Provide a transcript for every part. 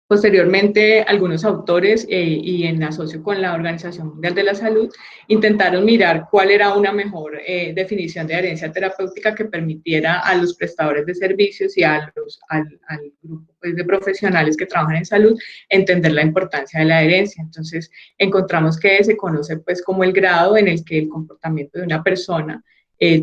Posteriormente, algunos autores y en asocio con la Organización Mundial de la Salud intentaron mirar cuál era una mejor definición de adherencia terapéutica que permitiera a los prestadores de servicios y al grupo pues, de profesionales que trabajan en salud entender la importancia de la adherencia. Entonces, encontramos que se conoce pues, como el grado en el que el comportamiento de una persona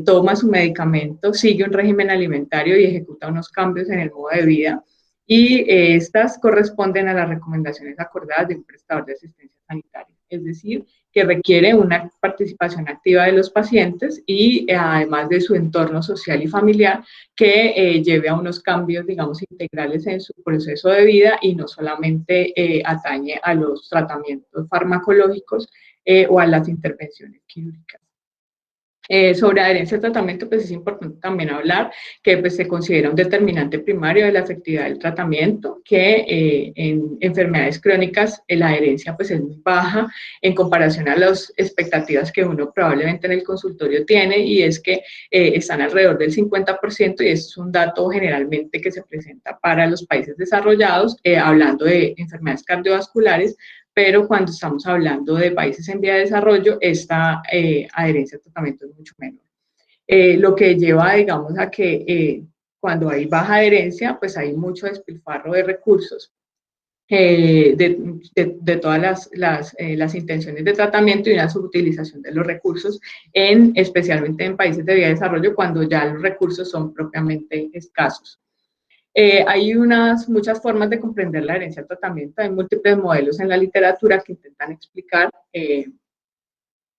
toma su medicamento, sigue un régimen alimentario y ejecuta unos cambios en el modo de vida, y estas corresponden a las recomendaciones acordadas de un prestador de asistencia sanitaria, es decir, que requiere una participación activa de los pacientes y además de su entorno social y familiar que lleve a unos cambios, digamos, integrales en su proceso de vida y no solamente atañe a los tratamientos farmacológicos o a las intervenciones quirúrgicas. Sobre adherencia al tratamiento, pues es importante también hablar que pues, se considera un determinante primario de la efectividad del tratamiento, que en enfermedades crónicas la adherencia pues, es muy baja en comparación a las expectativas que uno probablemente en el consultorio tiene, y es que están alrededor del 50%, y es un dato generalmente que se presenta para los países desarrollados, hablando de enfermedades cardiovasculares, pero cuando estamos hablando de países en vía de desarrollo, esta adherencia al tratamiento es mucho menor. Lo que lleva, digamos, a que cuando hay baja adherencia, pues hay mucho despilfarro de recursos de todas las intenciones de tratamiento y una subutilización de los recursos, especialmente en países de vía de desarrollo, cuando ya los recursos son propiamente escasos. Hay muchas formas de comprender la adherencia al tratamiento, hay múltiples modelos en la literatura que intentan explicar,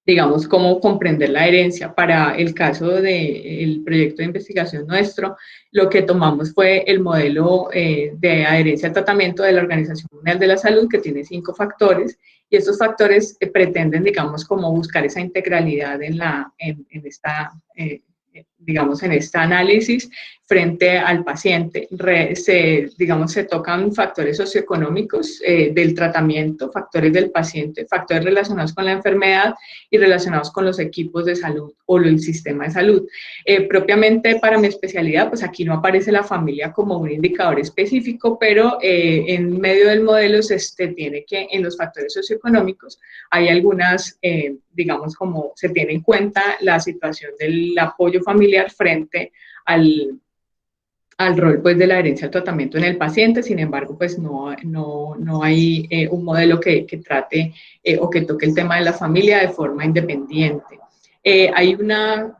digamos, cómo comprender la adherencia. Para el caso del proyecto de investigación nuestro, lo que tomamos fue el modelo de adherencia al tratamiento de la Organización Mundial de la Salud, que tiene 5 factores, y estos factores pretenden, digamos, como buscar esa integralidad digamos, en este análisis frente al paciente. Se tocan factores socioeconómicos del tratamiento, factores del paciente, factores relacionados con la enfermedad y relacionados con los equipos de salud o el sistema de salud. Propiamente para mi especialidad, pues aquí no aparece la familia como un indicador específico, pero en medio del modelo se tiene que en los factores socioeconómicos hay algunas, digamos, como se tiene en cuenta la situación del apoyo familiar frente al rol pues, de la adherencia al tratamiento en el paciente. Sin embargo, pues no hay un modelo que trate o que toque el tema de la familia de forma independiente. Hay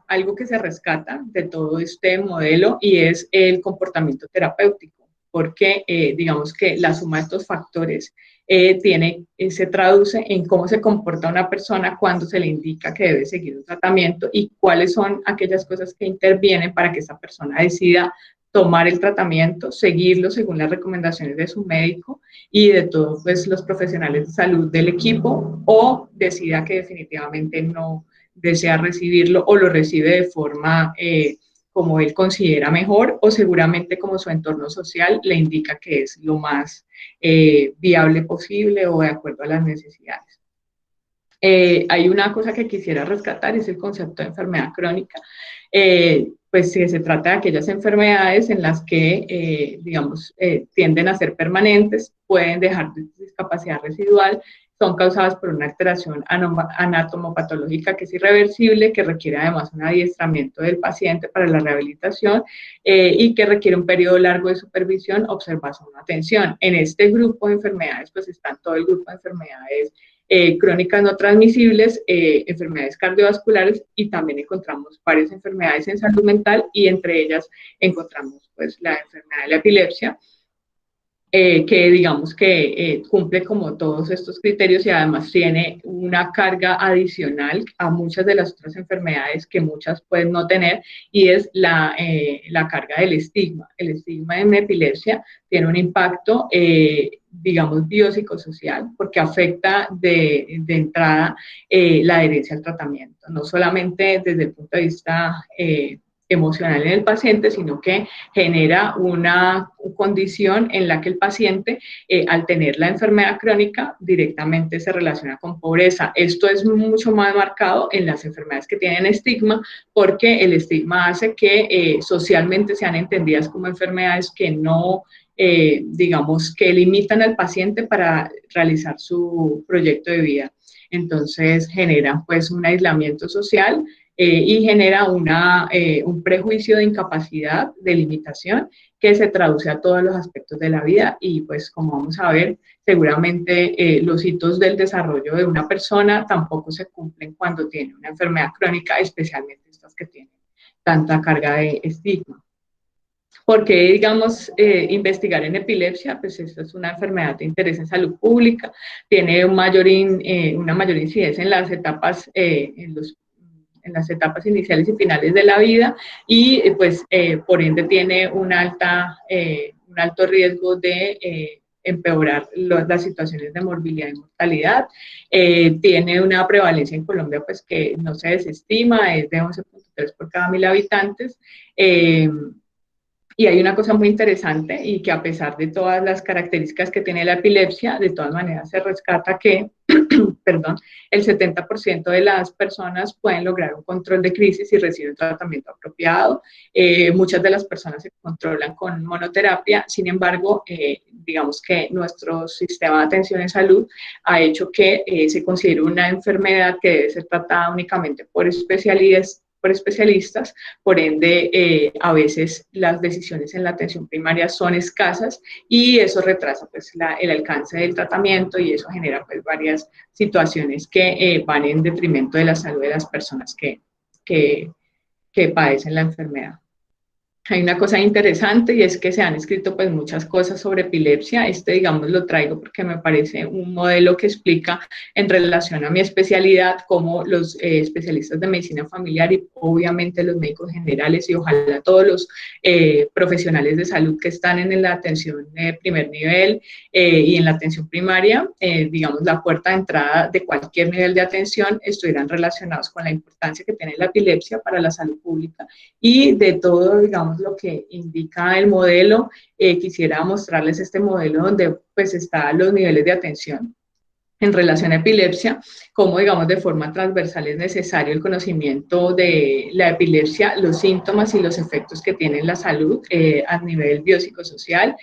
algo que se rescata de todo este modelo y es el comportamiento terapéutico, porque digamos que la suma de estos factores se traduce en cómo se comporta una persona cuando se le indica que debe seguir un tratamiento y cuáles son aquellas cosas que intervienen para que esa persona decida tomar el tratamiento, seguirlo según las recomendaciones de su médico y de todos pues, los profesionales de salud del equipo, o decida que definitivamente no desea recibirlo o lo recibe de forma como él considera mejor, o seguramente como su entorno social le indica que es lo más viable posible o de acuerdo a las necesidades. Hay una cosa que quisiera rescatar, es el concepto de enfermedad crónica. Pues si se trata de aquellas enfermedades en las que, digamos, tienden a ser permanentes, pueden dejar discapacidad residual, son causadas por una alteración anatomopatológica que es irreversible, que requiere además un adiestramiento del paciente para la rehabilitación y que requiere un periodo largo de supervisión, observación o atención. En este grupo de enfermedades, pues están todo el grupo de enfermedades crónicas no transmisibles, enfermedades cardiovasculares, y también encontramos varias enfermedades en salud mental, y entre ellas encontramos pues, la enfermedad de la epilepsia, que digamos que cumple como todos estos criterios y además tiene una carga adicional a muchas de las otras enfermedades que muchas pueden no tener, y es la carga del estigma. El estigma en epilepsia tiene un impacto, digamos, biopsicosocial, porque afecta de entrada la adherencia al tratamiento, no solamente desde el punto de vista emocional en el paciente, sino que genera una condición en la que el paciente, al tener la enfermedad crónica, directamente se relaciona con pobreza. Esto es mucho más marcado en las enfermedades que tienen estigma, porque el estigma hace que socialmente sean entendidas como enfermedades que no digamos, que limitan al paciente para realizar su proyecto de vida. Entonces genera pues un aislamiento social y genera un prejuicio de incapacidad, de limitación, que se traduce a todos los aspectos de la vida y pues como vamos a ver, seguramente los hitos del desarrollo de una persona tampoco se cumplen cuando tiene una enfermedad crónica, especialmente estas que tienen tanta carga de estigma. ¿Por qué, digamos, investigar en epilepsia? Pues esta es una enfermedad de interés en salud pública, tiene una mayor incidencia en las etapas, en las etapas iniciales y finales de la vida y pues por ende tiene un alto riesgo de empeorar las situaciones de morbilidad y mortalidad. Tiene una prevalencia en Colombia pues que no se desestima, es de 11.3 por cada 1.000 habitantes. Y hay una cosa muy interesante y que a pesar de todas las características que tiene la epilepsia, de todas maneras se rescata que perdón, el 70% de las personas pueden lograr un control de crisis y reciben tratamiento apropiado. Muchas de las personas se controlan con monoterapia, sin embargo, digamos que nuestro sistema de atención en salud ha hecho que se considere una enfermedad que debe ser tratada únicamente por especialistas, por ende a veces las decisiones en la atención primaria son escasas y eso retrasa pues el alcance del tratamiento y eso genera pues varias situaciones que van en detrimento de la salud de las personas que padecen la enfermedad. Hay una cosa interesante y es que se han escrito pues muchas cosas sobre epilepsia. Digamos, lo traigo porque me parece un modelo que explica en relación a mi especialidad cómo los especialistas de medicina familiar y obviamente los médicos generales y ojalá todos los profesionales de salud que están en la atención de primer nivel y en la atención primaria, digamos, la puerta de entrada de cualquier nivel de atención estuvieran relacionados con la importancia que tiene la epilepsia para la salud pública y de todo, digamos, lo que indica el modelo. Quisiera mostrarles este modelo donde pues están los niveles de atención en relación a epilepsia, como digamos de forma transversal es necesario el conocimiento de la epilepsia, los síntomas y los efectos que tiene en la salud a nivel biopsicosocial,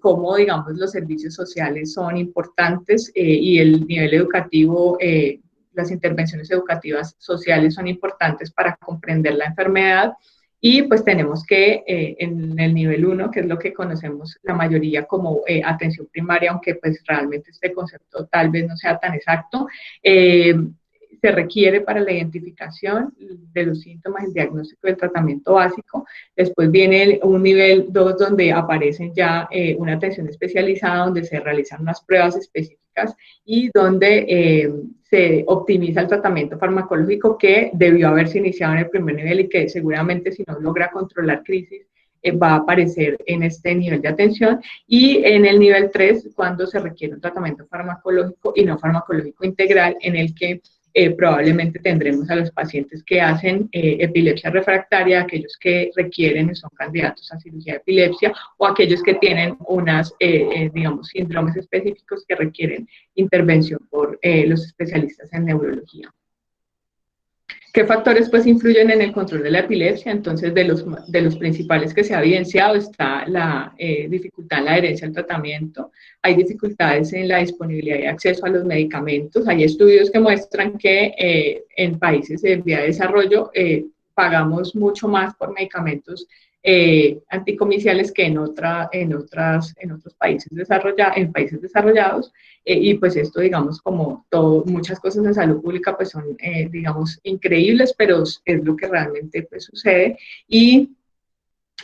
cómo digamos los servicios sociales son importantes y el nivel educativo, las intervenciones educativas sociales son importantes para comprender la enfermedad. Y pues tenemos que en el nivel 1, que es lo que conocemos la mayoría como atención primaria, aunque pues realmente este concepto tal vez no sea tan exacto, se requiere para la identificación de los síntomas, el diagnóstico del tratamiento básico. Después viene un nivel 2 donde aparecen ya una atención especializada, donde se realizan unas pruebas específicas y donde se optimiza el tratamiento farmacológico que debió haberse iniciado en el primer nivel y que seguramente si no logra controlar crisis va a aparecer en este nivel de atención. Y en el nivel 3, cuando se requiere un tratamiento farmacológico y no farmacológico integral, en el que probablemente tendremos a los pacientes que hacen epilepsia refractaria, aquellos que requieren y son candidatos a cirugía de epilepsia o aquellos que tienen digamos, síndromes específicos que requieren intervención por los especialistas en neurología. ¿Qué factores pues influyen en el control de la epilepsia? Entonces, de los principales que se ha evidenciado está la dificultad en la adherencia al tratamiento, hay dificultades en la disponibilidad y acceso a los medicamentos, hay estudios que muestran que en países en vía de desarrollo pagamos mucho más por medicamentos anticomiciales que en otros países desarrollados, y pues esto, digamos, como muchas cosas de salud pública, pues son, digamos, increíbles, pero es lo que realmente pues sucede. Y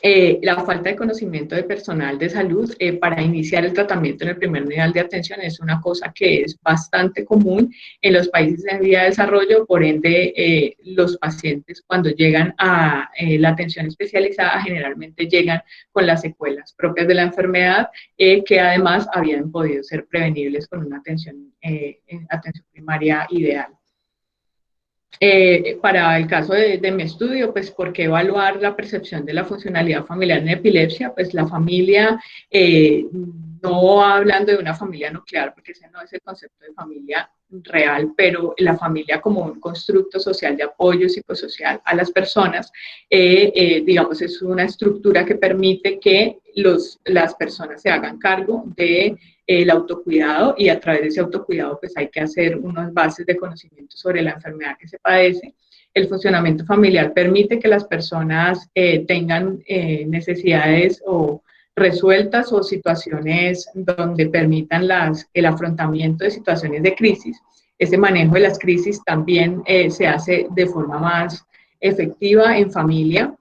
la falta de conocimiento de personal de salud para iniciar el tratamiento en el primer nivel de atención es una cosa que es bastante común en los países en vía de desarrollo, por ende los pacientes cuando llegan a la atención especializada generalmente llegan con las secuelas propias de la enfermedad que además habían podido ser prevenibles con una atención primaria ideal. Para el caso de mi estudio, pues, ¿por qué evaluar la percepción de la funcionalidad familiar en epilepsia? Pues la familia, no hablando de una familia nuclear, porque ese no es el concepto de familia, real, pero la familia como un constructo social de apoyo psicosocial a las personas, digamos, es una estructura que permite que las personas se hagan cargo de el autocuidado, y a través de ese autocuidado pues hay que hacer unas bases de conocimiento sobre la enfermedad que se padece. El funcionamiento familiar permite que las personas tengan necesidades o resueltas o situaciones donde permitan el afrontamiento de situaciones de crisis. Ese manejo de las crisis también se hace de forma más efectiva en familia.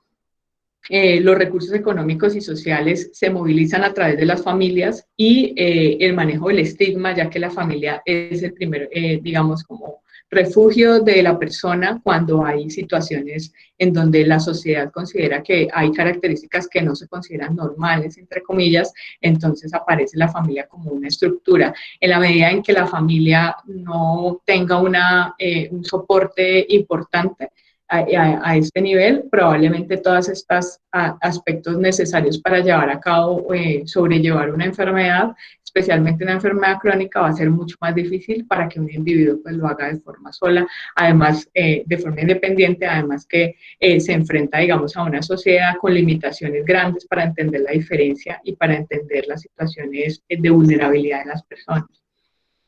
Los recursos económicos y sociales se movilizan a través de las familias, y el manejo del estigma, ya que la familia es el primer, digamos, como refugio de la persona cuando hay situaciones en donde la sociedad considera que hay características que no se consideran normales, entre comillas. Entonces aparece la familia como una estructura. En la medida en que la familia no tenga un soporte importante a este nivel, probablemente todos estos aspectos necesarios para llevar a cabo, sobrellevar una enfermedad, especialmente una enfermedad crónica, va a ser mucho más difícil para que un individuo pues lo haga de forma sola, además de forma independiente, además que se enfrenta, digamos, a una sociedad con limitaciones grandes para entender la diferencia y para entender las situaciones de vulnerabilidad de las personas.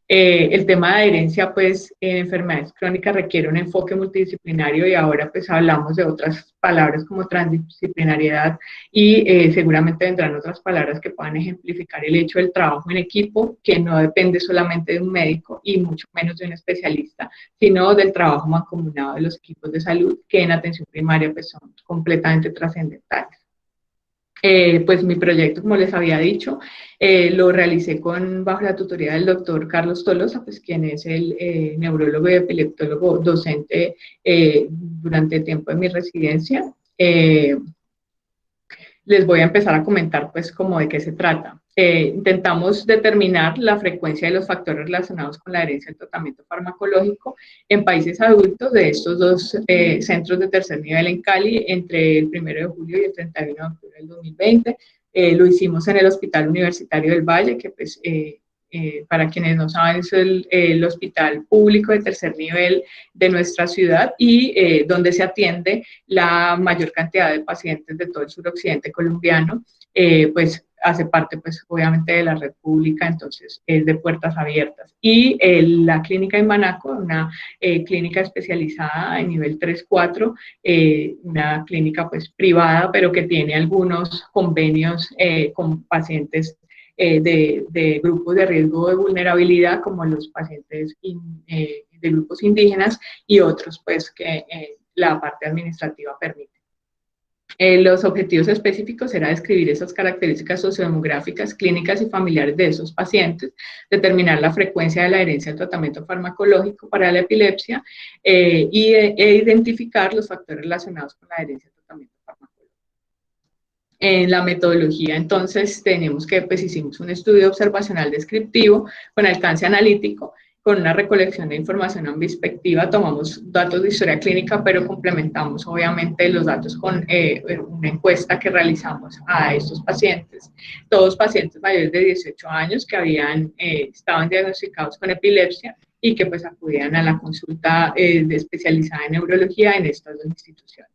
El tema de adherencia, pues, en enfermedades crónicas requiere un enfoque multidisciplinario, y ahora pues hablamos de otras palabras como transdisciplinariedad, y seguramente vendrán otras palabras que puedan ejemplificar el hecho del trabajo en equipo, que no depende solamente de un médico y mucho menos de un especialista, sino del trabajo mancomunado de los equipos de salud, que en atención primaria pues son completamente trascendentales. Pues mi proyecto, como les había dicho, lo realicé bajo la tutoría del doctor Carlos Tolosa, pues quien es el neurólogo y epileptólogo docente durante el tiempo de mi residencia. Les voy a empezar a comentar pues como de qué se trata. Intentamos determinar la frecuencia de los factores relacionados con la herencia del tratamiento farmacológico en países adultos de estos dos centros de tercer nivel en Cali entre el 1 de julio y el 31 de octubre del 2020. Lo hicimos en el Hospital Universitario del Valle, que pues para quienes no saben es el hospital público de tercer nivel de nuestra ciudad, y donde se atiende la mayor cantidad de pacientes de todo el suroccidente colombiano. Pues hace parte, pues, obviamente de la red pública, entonces es de puertas abiertas. Y la clínica en Manaco, una clínica especializada en nivel 3-4, una clínica pues privada, pero que tiene algunos convenios con pacientes de grupos de riesgo de vulnerabilidad, como los pacientes de grupos indígenas, y otros pues que la parte administrativa permite. Los objetivos específicos era describir esas características sociodemográficas, clínicas y familiares de esos pacientes, determinar la frecuencia de la adherencia al tratamiento farmacológico para la epilepsia, e identificar los factores relacionados con la adherencia al tratamiento farmacológico. En la metodología, entonces, tenemos que, pues, hicimos un estudio observacional descriptivo con alcance analítico, con una recolección de información ambidextrina. Tomamos datos de historia clínica, pero complementamos obviamente los datos con una encuesta que realizamos a estos pacientes, todos pacientes mayores de 18 años que estaban diagnosticados con epilepsia y que pues acudían a la consulta especializada en neurología en estas dos instituciones.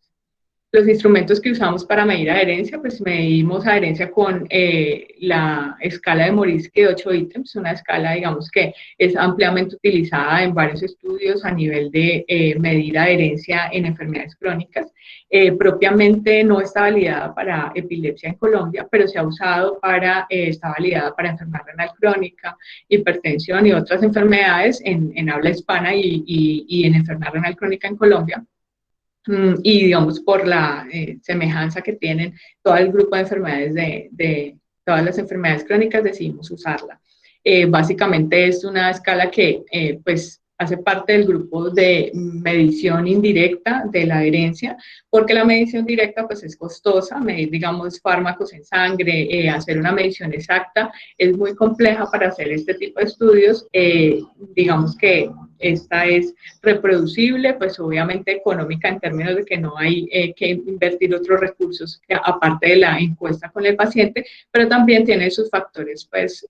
Los instrumentos que usamos para medir adherencia, pues medimos adherencia con la escala de Morisky de 8 ítems, una escala, digamos, que es ampliamente utilizada en varios estudios a nivel de medir adherencia en enfermedades crónicas. Propiamente no está validada para epilepsia en Colombia, pero se ha usado está validada para enfermedad renal crónica, hipertensión y otras enfermedades en habla hispana y en enfermedad renal crónica en Colombia. Y digamos por la semejanza que tienen todo el grupo de enfermedades de todas las enfermedades crónicas, decidimos usarla. Básicamente es una escala que pues hace parte del grupo de medición indirecta de la adherencia, porque la medición directa pues es costosa, medir, digamos, fármacos en sangre, hacer una medición exacta, es muy compleja para hacer este tipo de estudios. Digamos que esta es reproducible, pues obviamente económica en términos de que no hay que invertir otros recursos aparte de la encuesta con el paciente, pero también tiene sus factores, pues,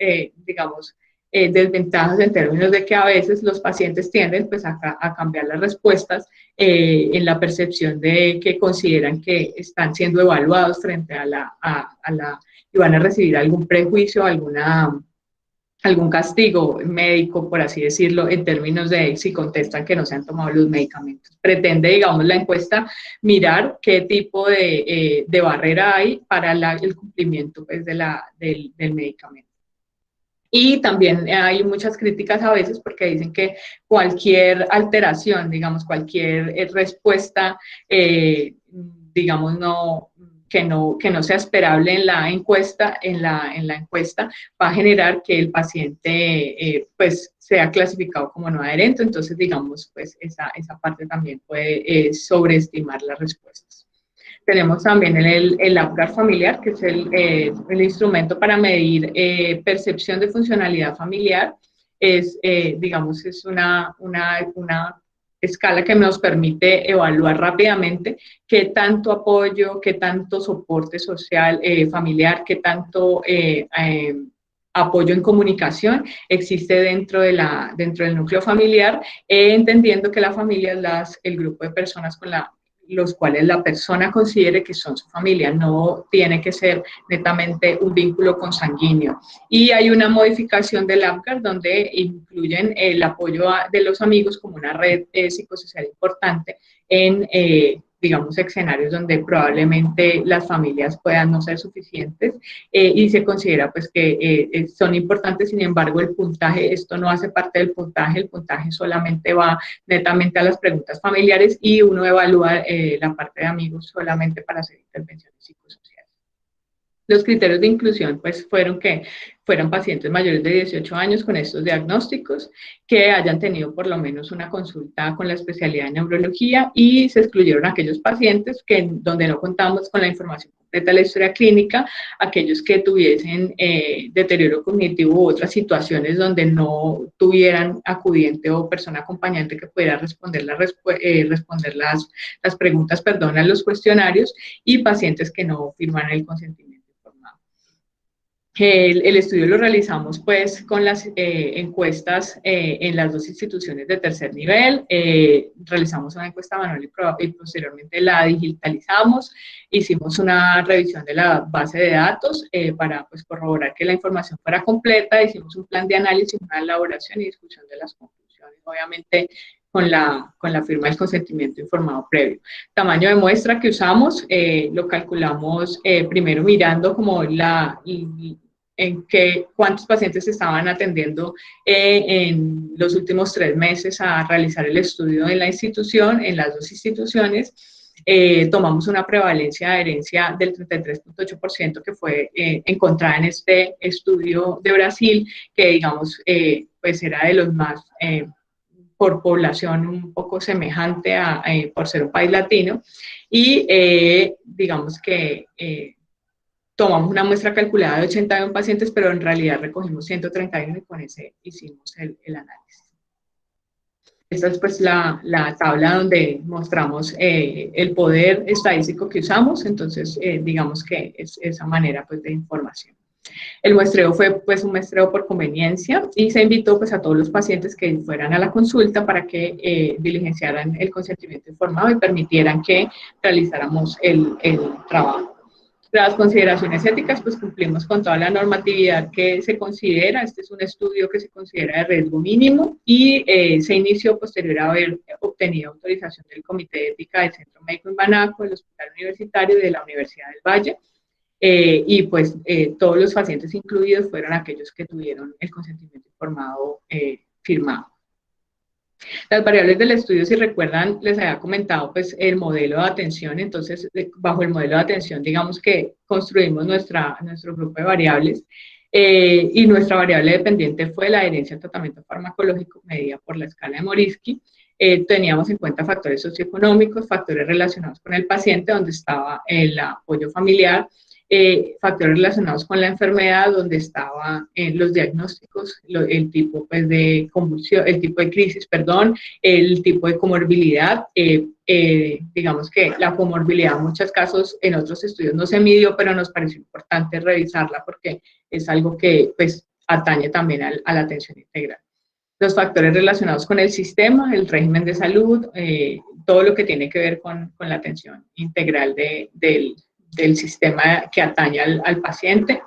digamos, desventajas en términos de que a veces los pacientes tienden pues, a cambiar las respuestas en la percepción de que consideran que están siendo evaluados frente a y van a recibir algún prejuicio, algún castigo médico, por así decirlo, en términos de si contestan que no se han tomado los medicamentos. Pretende, digamos, la encuesta mirar qué tipo de barrera hay para el cumplimiento pues, del medicamento. Y también hay muchas críticas a veces porque dicen que cualquier alteración, digamos, cualquier respuesta, digamos, que no sea esperable en la encuesta, va a generar que el paciente pues sea clasificado como no adherente. Entonces, digamos, pues esa parte también puede sobreestimar las respuestas. Tenemos también el APGAR familiar, que es el instrumento para medir percepción de funcionalidad familiar. Digamos, es una escala que nos permite evaluar rápidamente qué tanto apoyo, qué tanto soporte social, familiar, qué tanto apoyo en comunicación existe dentro del núcleo familiar, entendiendo que la familia es el grupo de personas los cuales la persona considere que son su familia, no tiene que ser netamente un vínculo consanguíneo. Y hay una modificación del APGAR donde incluyen el apoyo de los amigos como una red psicosocial importante en, digamos, escenarios donde probablemente las familias puedan no ser suficientes y se considera pues que son importantes. Sin embargo, el puntaje, esto no hace parte del puntaje, el puntaje solamente va netamente a las preguntas familiares y uno evalúa la parte de amigos solamente para hacer intervenciones psicosociales. Los criterios de inclusión pues fueron que fueran pacientes mayores de 18 años con estos diagnósticos, que hayan tenido por lo menos una consulta con la especialidad de neurología, y se excluyeron aquellos pacientes donde no contamos con la información completa de la historia clínica, aquellos que tuviesen deterioro cognitivo u otras situaciones donde no tuvieran acudiente o persona acompañante que pudiera responder las preguntas, a los cuestionarios, y pacientes que no firmaran el consentimiento. El estudio lo realizamos pues con las encuestas en las dos instituciones de tercer nivel. Realizamos una encuesta manual y posteriormente la digitalizamos. Hicimos una revisión de la base de datos para pues, corroborar que la información fuera completa. Hicimos un plan de análisis, una elaboración y discusión de las conclusiones, obviamente con la firma del consentimiento informado previo. Tamaño de muestra que usamos, lo calculamos primero mirando como cuántos pacientes se estaban atendiendo en los últimos 3 meses a realizar el estudio en la institución, en las dos instituciones. Tomamos una prevalencia de adherencia del 33.8% que fue encontrada en este estudio de Brasil, que digamos, pues era de los más, por población un poco semejante por ser un país latino, y digamos que tomamos una muestra calculada de 81 pacientes, pero en realidad recogimos 131 y con ese hicimos el análisis. Esta es pues la tabla donde mostramos el poder estadístico que usamos. Entonces digamos que es esa manera pues de información. El muestreo fue pues un muestreo por conveniencia y se invitó pues a todos los pacientes que fueran a la consulta para que diligenciaran el consentimiento informado y permitieran que realizáramos el trabajo. Las consideraciones éticas, pues cumplimos con toda la normatividad que se considera. Este es un estudio que se considera de riesgo mínimo y se inició posterior a haber obtenido autorización del Comité de Ética del Centro Médico en Banaco, del Hospital Universitario y de la Universidad del Valle. Y pues todos los pacientes incluidos fueron aquellos que tuvieron el consentimiento informado firmado. Las variables del estudio, si recuerdan, les había comentado pues el modelo de atención. Entonces, bajo el modelo de atención, digamos que construimos nuestro grupo de variables y nuestra variable dependiente fue la adherencia al tratamiento farmacológico medida por la escala de Morisky. Teníamos en cuenta factores socioeconómicos, factores relacionados con el paciente, donde estaba el apoyo familiar, factores relacionados con la enfermedad, donde estaban los diagnósticos, el tipo pues, de convulsión, el tipo de crisis, perdón, el tipo de comorbilidad. Digamos que la comorbilidad en muchos casos en otros estudios no se midió, pero nos pareció importante revisarla porque es algo que pues atañe también a la atención integral. Los factores relacionados con el sistema, el régimen de salud, todo lo que tiene que ver con la atención integral del sistema que atañe al paciente.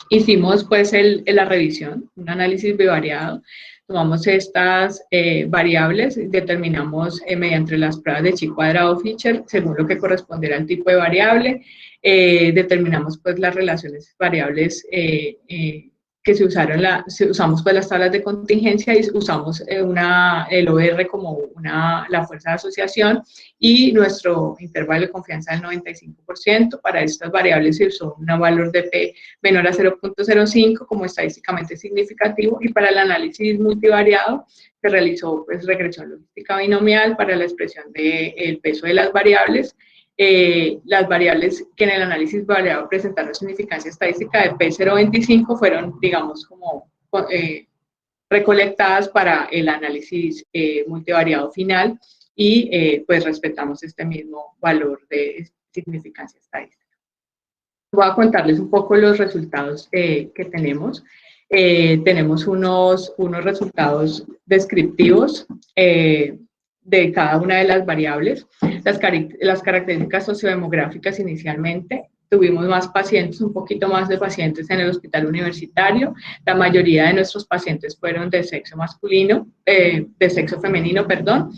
Hicimos pues la revisión, un análisis bivariado, tomamos estas variables, determinamos mediante las pruebas de chi cuadrado Fisher, según lo que correspondiera al tipo de variable, determinamos pues las relaciones variables que se usaron, usamos pues las tablas de contingencia y usamos el OR como la fuerza de asociación y nuestro intervalo de confianza del 95%. Para estas variables se usó un valor de P menor a 0.05 como estadísticamente significativo, y para el análisis multivariado se realizó pues regresión logística binomial para la expresión del peso de las variables que en el análisis variado presentaron significancia estadística de P0.25 fueron, digamos, como recolectadas para el análisis multivariado final y pues respetamos este mismo valor de significancia estadística. Voy a contarles un poco los resultados que tenemos. Tenemos unos resultados descriptivos de cada una de las variables, las características sociodemográficas inicialmente. Tuvimos más pacientes, un poquito más de pacientes en el hospital universitario. La mayoría de nuestros pacientes fueron de sexo masculino, de sexo femenino, perdón.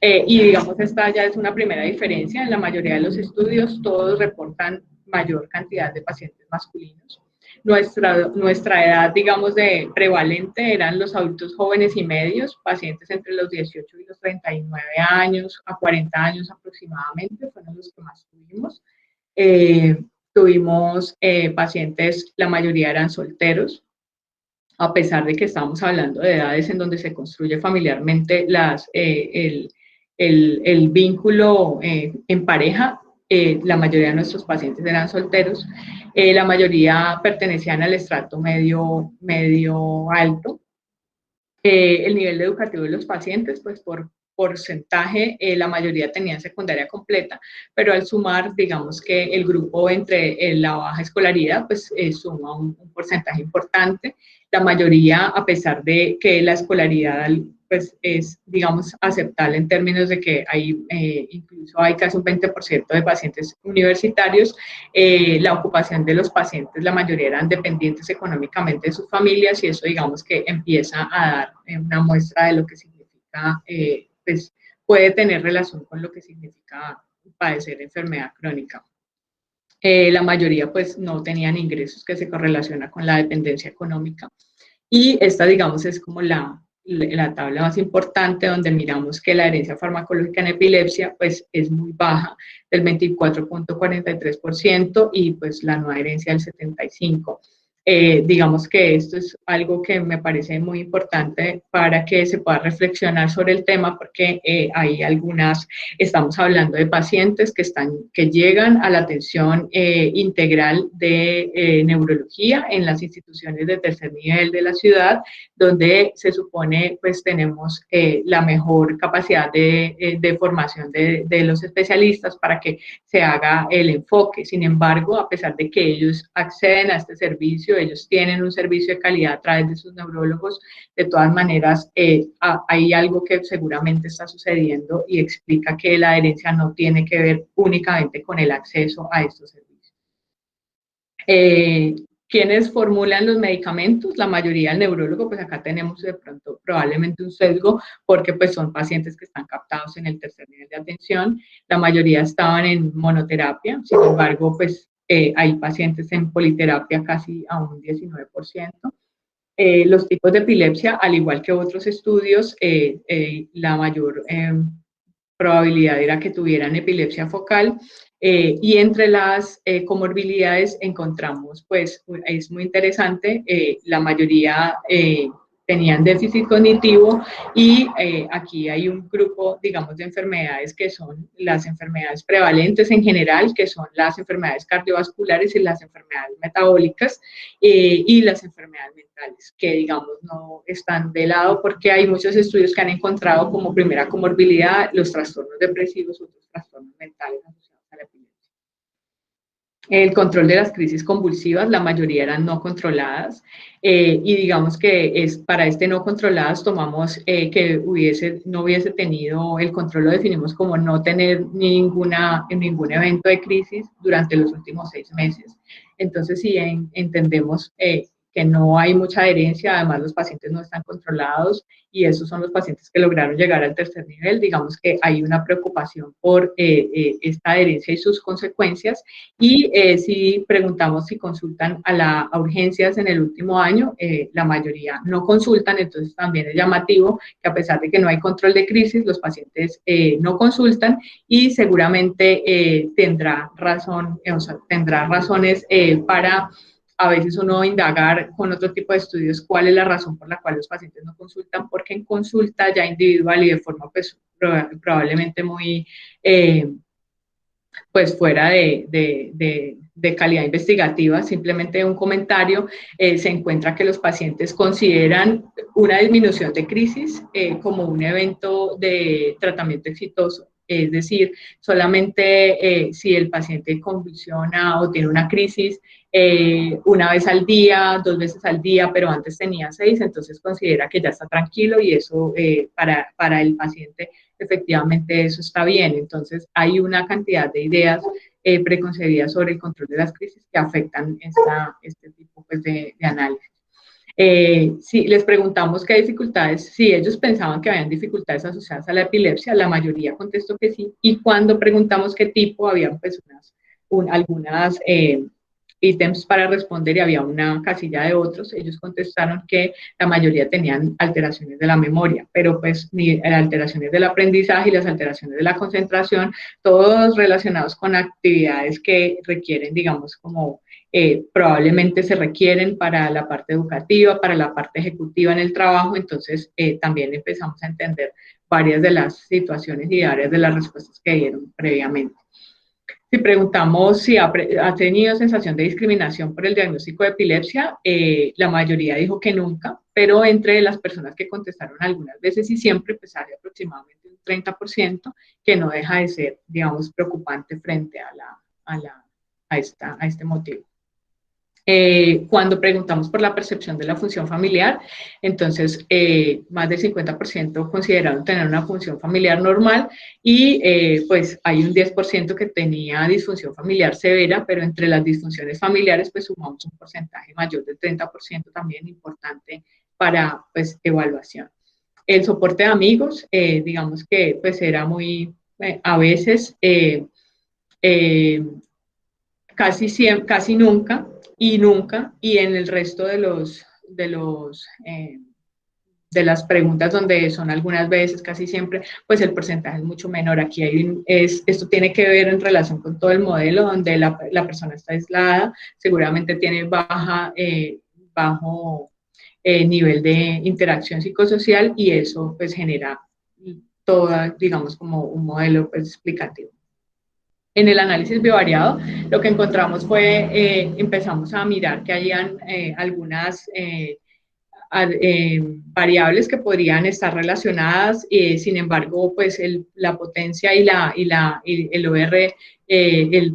Y digamos, esta ya es una primera diferencia. En la mayoría de los estudios, todos reportan mayor cantidad de pacientes masculinos. Nuestra edad, digamos, de prevalente eran los adultos jóvenes y medios, pacientes entre los 18 y los 39 años, a 40 años aproximadamente, fueron los que más tuvimos. Tuvimos pacientes, la mayoría eran solteros, a pesar de que estamos hablando de edades en donde se construye familiarmente el vínculo en pareja. La mayoría de nuestros pacientes eran solteros, la mayoría pertenecían al estrato medio alto. El nivel educativo de los pacientes, pues por porcentaje, la mayoría tenían secundaria completa, pero al sumar, digamos que el grupo entre la baja escolaridad, pues suma un porcentaje importante. La mayoría, a pesar de que la escolaridad pues es, digamos, aceptable en términos de que incluso hay casi un 20% de pacientes universitarios, la ocupación de los pacientes, la mayoría eran dependientes económicamente de sus familias, y eso, digamos, que empieza a dar una muestra de lo que significa, pues puede tener relación con lo que significa padecer enfermedad crónica. La mayoría pues no tenían ingresos, que se correlaciona con la dependencia económica, y esta, digamos, es como la tabla más importante, donde miramos que la herencia farmacológica en epilepsia pues es muy baja, del 24.43%, y pues la no adherencia del 75%. Digamos que esto es algo que me parece muy importante para que se pueda reflexionar sobre el tema, porque hay estamos hablando de pacientes que llegan a la atención integral de neurología en las instituciones de tercer nivel de la ciudad, donde se supone pues tenemos la mejor capacidad de formación de los especialistas para que se haga el enfoque. Sin embargo, a pesar de que ellos acceden a este servicio, ellos tienen un servicio de calidad a través de sus neurólogos, de todas maneras hay algo que seguramente está sucediendo y explica que la adherencia no tiene que ver únicamente con el acceso a estos servicios. ¿Quiénes formulan los medicamentos? La mayoría del neurólogo. Pues acá tenemos de pronto probablemente un sesgo, porque pues son pacientes que están captados en el tercer nivel de atención. La mayoría estaban en monoterapia, sin embargo, pues hay pacientes en politerapia casi a un 19%. Los tipos de epilepsia, al igual que otros estudios, la mayor probabilidad era que tuvieran epilepsia focal, y entre las comorbilidades encontramos, pues es muy interesante, la mayoría tenían déficit cognitivo, y aquí hay un grupo, digamos, de enfermedades que son las enfermedades prevalentes en general, que son las enfermedades cardiovasculares y las enfermedades metabólicas, y las enfermedades mentales, que digamos no están de lado, porque hay muchos estudios que han encontrado como primera comorbilidad los trastornos depresivos, otros trastornos mentales asociados a la epilepsia. El control de las crisis convulsivas, la mayoría eran no controladas, y digamos que para este no controladas tomamos que no hubiese tenido el control, lo definimos como no tener ningún evento de crisis durante los últimos 6 meses. Entonces, sí, entendemos que no hay mucha adherencia, además los pacientes no están controlados y esos son los pacientes que lograron llegar al tercer nivel. Digamos que hay una preocupación por esta adherencia y sus consecuencias. Y si preguntamos si consultan a urgencias en el último año, la mayoría no consultan, entonces también es llamativo que a pesar de que no hay control de crisis, los pacientes no consultan y seguramente tendrá razones para a veces uno indagar con otro tipo de estudios cuál es la razón por la cual los pacientes no consultan, porque en consulta ya individual y de forma pues, probablemente muy pues fuera de calidad investigativa, simplemente un comentario, se encuentra que los pacientes consideran una disminución de crisis como un evento de tratamiento exitoso. Es decir, solamente si el paciente convulsiona o tiene una crisis una vez al día, 2 veces al día, pero antes tenía 6, entonces considera que ya está tranquilo y eso para el paciente efectivamente eso está bien. Entonces hay una cantidad de ideas preconcebidas sobre el control de las crisis que afectan este tipo pues, de análisis. Si les preguntamos qué dificultades, si ellos pensaban que habían dificultades asociadas a la epilepsia, la mayoría contestó que sí. Y cuando preguntamos qué tipo, habían pues algunas ítems para responder y había una casilla de otros, ellos contestaron que la mayoría tenían alteraciones de la memoria, pero pues ni alteraciones del aprendizaje y las alteraciones de la concentración, todos relacionados con actividades que requieren, digamos, como probablemente se requieren para la parte educativa, para la parte ejecutiva en el trabajo, entonces también empezamos a entender varias de las situaciones y áreas de las respuestas que dieron previamente. Si preguntamos si ha tenido sensación de discriminación por el diagnóstico de epilepsia, la mayoría dijo que nunca, pero entre las personas que contestaron algunas veces y siempre, pues hay aproximadamente un 30% que no deja de ser, digamos, preocupante frente a este motivo. Cuando preguntamos por la percepción de la función familiar, entonces más del 50% consideraron tener una función familiar normal y pues hay un 10% que tenía disfunción familiar severa, pero entre las disfunciones familiares pues sumamos un porcentaje mayor del 30% también importante para pues evaluación. El soporte de amigos, digamos que pues era muy, a veces casi nunca y nunca, y en el resto de las preguntas donde son algunas veces, casi siempre, pues el porcentaje es mucho menor. Aquí esto tiene que ver en relación con todo el modelo donde la persona está aislada, seguramente tiene bajo nivel de interacción psicosocial y eso pues genera toda, digamos, como un modelo pues, explicativo. En el análisis bivariado, lo que encontramos fue, empezamos a mirar que habían algunas variables que podrían estar relacionadas, sin embargo, pues la potencia y el OR,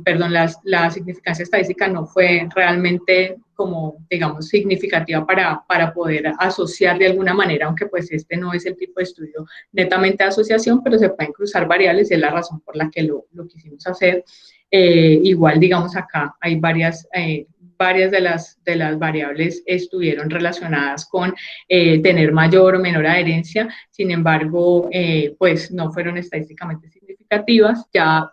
perdón, la significancia estadística no fue realmente como, digamos, significativa para poder asociar de alguna manera, aunque pues este no es el tipo de estudio netamente de asociación, pero se pueden cruzar variables y es la razón por la que lo quisimos hacer. Igual, digamos, acá hay varias de las variables estuvieron relacionadas con tener mayor o menor adherencia, sin embargo, pues no fueron estadísticamente significativas. Ya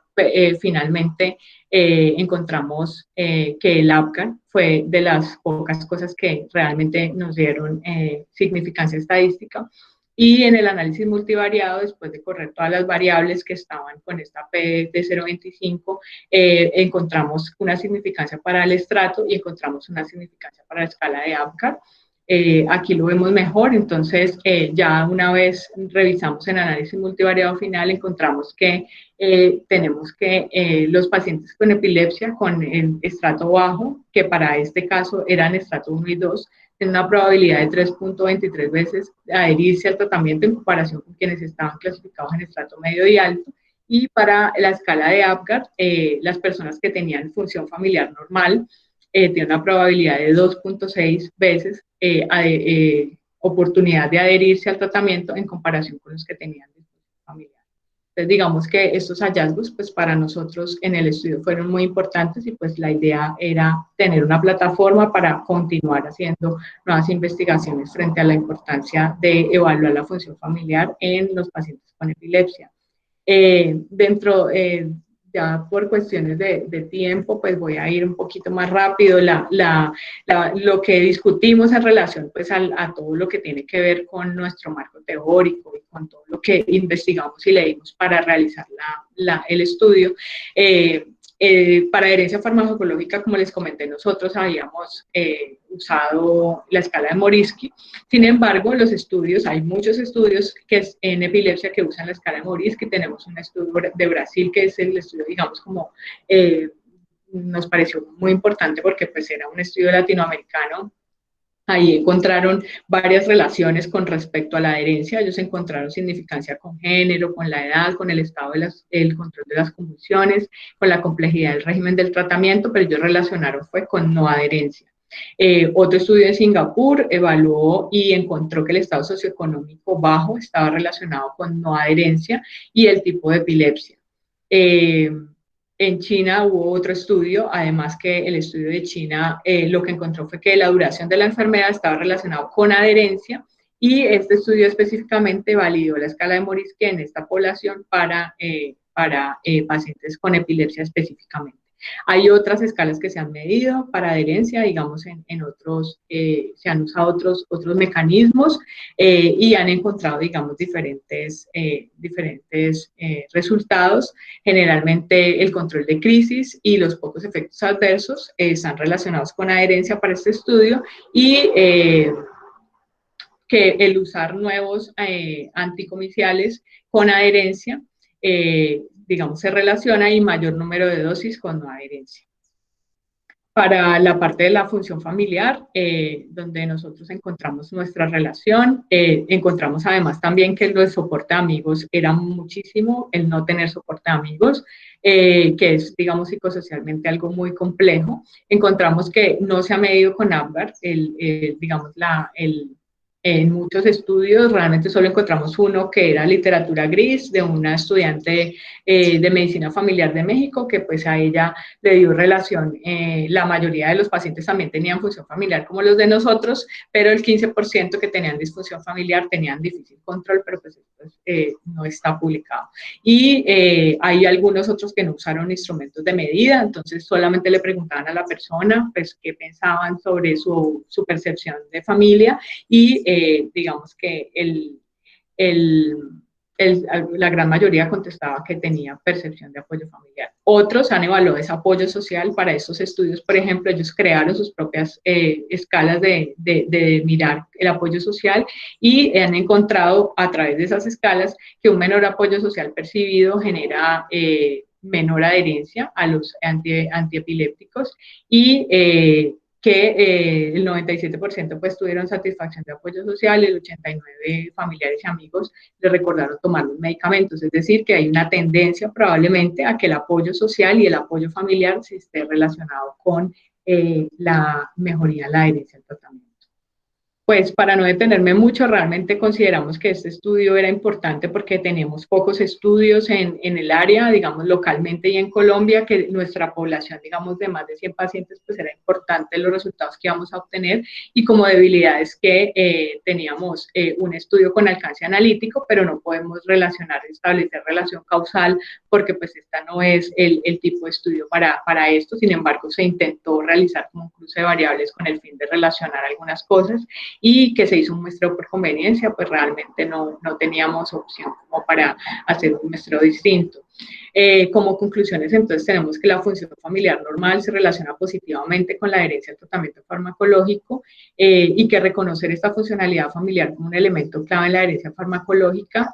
finalmente encontramos que el APGAR fue de las pocas cosas que realmente nos dieron significancia estadística. Y en el análisis multivariado, después de correr todas las variables que estaban con esta P de 0.25, encontramos una significancia para el estrato y encontramos una significancia para la escala de APGAR. Aquí lo vemos mejor, entonces ya una vez revisamos el análisis multivariado final, encontramos que tenemos que los pacientes con epilepsia con el estrato bajo, que para este caso eran estrato 1 y 2, tienen una probabilidad de 3.23 veces adherirse al tratamiento en comparación con quienes estaban clasificados en estrato medio y alto, Y para la escala de Apgar, las personas que tenían función familiar normal tienen una probabilidad de 2.6 veces oportunidad de adherirse al tratamiento en comparación con los que tenían disfunción familiar. Entonces, digamos que estos hallazgos, pues para nosotros en el estudio fueron muy importantes y pues la idea era tener una plataforma para continuar haciendo nuevas investigaciones frente a la importancia de evaluar la función familiar en los pacientes con epilepsia. Ya por cuestiones de tiempo, pues voy a ir un poquito más rápido. Lo que discutimos en relación pues a todo lo que tiene que ver con nuestro marco teórico y con todo lo que investigamos y leímos para realizar el estudio. Para adherencia farmacológica, como les comenté, nosotros habíamos usado la escala de Morisky. Sin embargo, los estudios, hay muchos estudios que es en epilepsia que usan la escala de Morisky. Tenemos un estudio de Brasil que es el estudio, digamos, como nos pareció muy importante porque pues era un estudio latinoamericano. Ahí encontraron varias relaciones con respecto a la adherencia. Ellos encontraron significancia con género, con la edad, con el estado el control de las convulsiones, con la complejidad del régimen del tratamiento, pero ellos relacionaron fue con no adherencia. Otro estudio en Singapur evaluó y encontró que el estado socioeconómico bajo estaba relacionado con no adherencia y el tipo de epilepsia. En China hubo otro estudio, además que el estudio de China lo que encontró fue que la duración de la enfermedad estaba relacionada con adherencia y este estudio específicamente validó la escala de Morisky en esta población para pacientes con epilepsia específicamente. Hay otras escalas que se han medido para adherencia, digamos, en otros, se han usado otros mecanismos y han encontrado, digamos, diferentes resultados. Generalmente el control de crisis y los pocos efectos adversos están relacionados con adherencia para este estudio y que el usar nuevos anticomiciales con adherencia digamos, se relaciona y mayor número de dosis con no adherencia. Para la parte de la función familiar, donde nosotros encontramos nuestra relación, encontramos además también que lo de soporte de amigos era muchísimo, el no tener soporte de amigos, que es, digamos, psicosocialmente algo muy complejo. Encontramos que no se ha medido con Apgar, digamos, en muchos estudios realmente solo encontramos uno que era literatura gris de una estudiante de medicina familiar de México que pues a ella le dio relación, la mayoría de los pacientes también tenían función familiar como los de nosotros, pero el 15% que tenían disfunción familiar tenían difícil control, pero pues no está publicado. Y hay algunos otros que no usaron instrumentos de medida, entonces solamente le preguntaban a la persona pues qué pensaban sobre su percepción de familia y digamos que la gran mayoría contestaba que tenía percepción de apoyo familiar. Otros han evaluado ese apoyo social para estos estudios, por ejemplo, ellos crearon sus propias escalas de mirar el apoyo social y han encontrado a través de esas escalas que un menor apoyo social percibido genera menor adherencia a los antiepilépticos y que el 97% pues tuvieron satisfacción de apoyo social y el 89% familiares y amigos les recordaron tomar los medicamentos, es decir, que hay una tendencia probablemente a que el apoyo social y el apoyo familiar se esté relacionado con la mejoría de la adherencia al tratamiento. Pues para no detenerme mucho, realmente consideramos que este estudio era importante porque tenemos pocos estudios en el área, digamos localmente y en Colombia, que nuestra población, digamos de más de 100 pacientes, pues era importante los resultados que íbamos a obtener y como debilidades que teníamos un estudio con alcance analítico, pero no podemos establecer relación causal porque pues esta no es el tipo de estudio para esto, sin embargo se intentó realizar como un cruce de variables con el fin de relacionar algunas cosas y que se hizo un muestreo por conveniencia, pues realmente no teníamos opción como para hacer un muestreo distinto. Como conclusiones, entonces, tenemos que la función familiar normal se relaciona positivamente con la adherencia al tratamiento farmacológico y que reconocer esta funcionalidad familiar como un elemento clave en la adherencia farmacológica,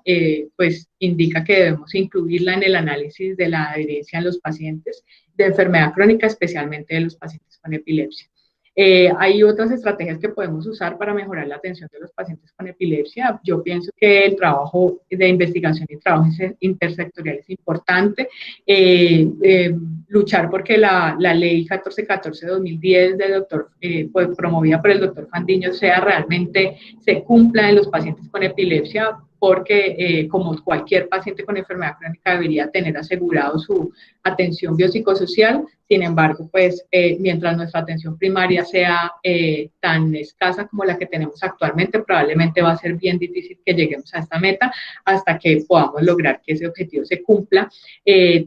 pues indica que debemos incluirla en el análisis de la adherencia en los pacientes de enfermedad crónica, especialmente de los pacientes con epilepsia. Hay otras estrategias que podemos usar para mejorar la atención de los pacientes con epilepsia. Yo pienso que el trabajo de investigación y trabajo intersectorial es importante. Luchar porque la ley 1414 de 2010 del doctor, pues, promovida por el doctor Fandiño se cumpla en los pacientes con epilepsia, porque como cualquier paciente con enfermedad crónica debería tener asegurado su atención biopsicosocial. Sin embargo, pues mientras nuestra atención primaria sea tan escasa como la que tenemos actualmente, probablemente va a ser bien difícil que lleguemos a esta meta hasta que podamos lograr que ese objetivo se cumpla.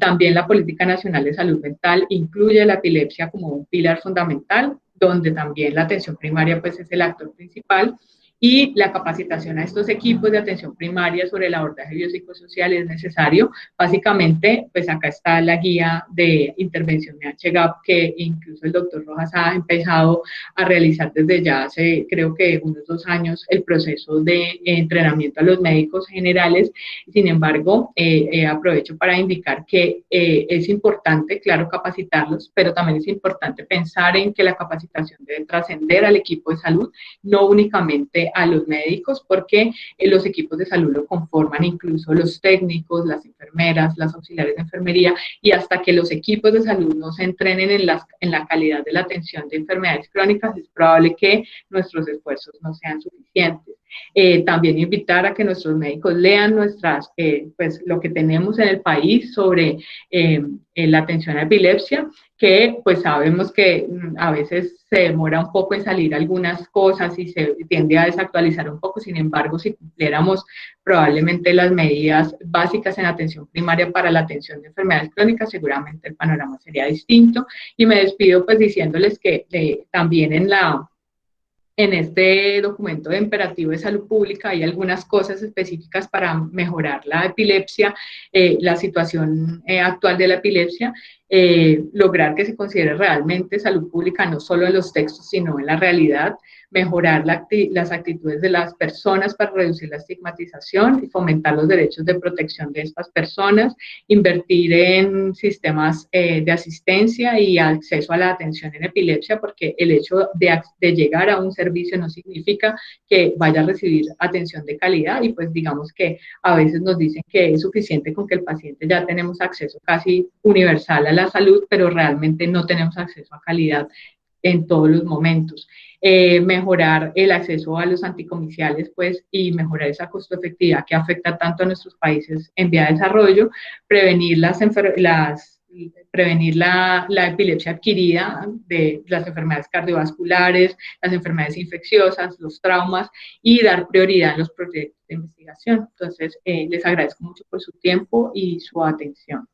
También la Política Nacional de Salud Mental incluye la epilepsia como un pilar fundamental, donde también la atención primaria pues es el actor principal, y la capacitación a estos equipos de atención primaria sobre el abordaje biopsicosocial es necesario. Básicamente, pues acá está la guía de intervención de HGAP, que incluso el doctor Rojas ha empezado a realizar desde ya hace, creo que unos 2 años, el proceso de entrenamiento a los médicos generales. Sin embargo, aprovecho para indicar que es importante, claro, capacitarlos, pero también es importante pensar en que la capacitación debe trascender al equipo de salud, no únicamente a los médicos, porque los equipos de salud lo conforman incluso los técnicos, las enfermeras, las auxiliares de enfermería, y hasta que los equipos de salud no se entrenen en la calidad de la atención de enfermedades crónicas, es probable que nuestros esfuerzos no sean suficientes. También invitar a que nuestros médicos lean pues, lo que tenemos en el país sobre la atención a epilepsia, que pues sabemos que a veces se demora un poco en salir algunas cosas y se tiende a desactualizar un poco. Sin embargo, si cumpliéramos probablemente las medidas básicas en atención primaria para la atención de enfermedades crónicas, seguramente el panorama sería distinto. Y me despido pues diciéndoles que también en este documento de imperativo de salud pública hay algunas cosas específicas para mejorar la epilepsia, la situación actual de la epilepsia, lograr que se considere realmente salud pública no solo en los textos, sino en la realidad, mejorar las actitudes de las personas para reducir la estigmatización y fomentar los derechos de protección de estas personas, invertir en sistemas de asistencia y acceso a la atención en epilepsia, porque el hecho de llegar a un servicio no significa que vaya a recibir atención de calidad, y pues digamos que a veces nos dicen que es suficiente con que el paciente ya tenemos acceso casi universal a la salud, pero realmente no tenemos acceso a calidad en todos los momentos. Mejorar el acceso a los anticomiciales, pues, y mejorar esa costo-efectividad que afecta tanto a nuestros países en vía de desarrollo, prevenir prevenir la epilepsia adquirida, de las enfermedades cardiovasculares, las enfermedades infecciosas, los traumas, y dar prioridad en los proyectos de investigación. Entonces, les agradezco mucho por su tiempo y su atención.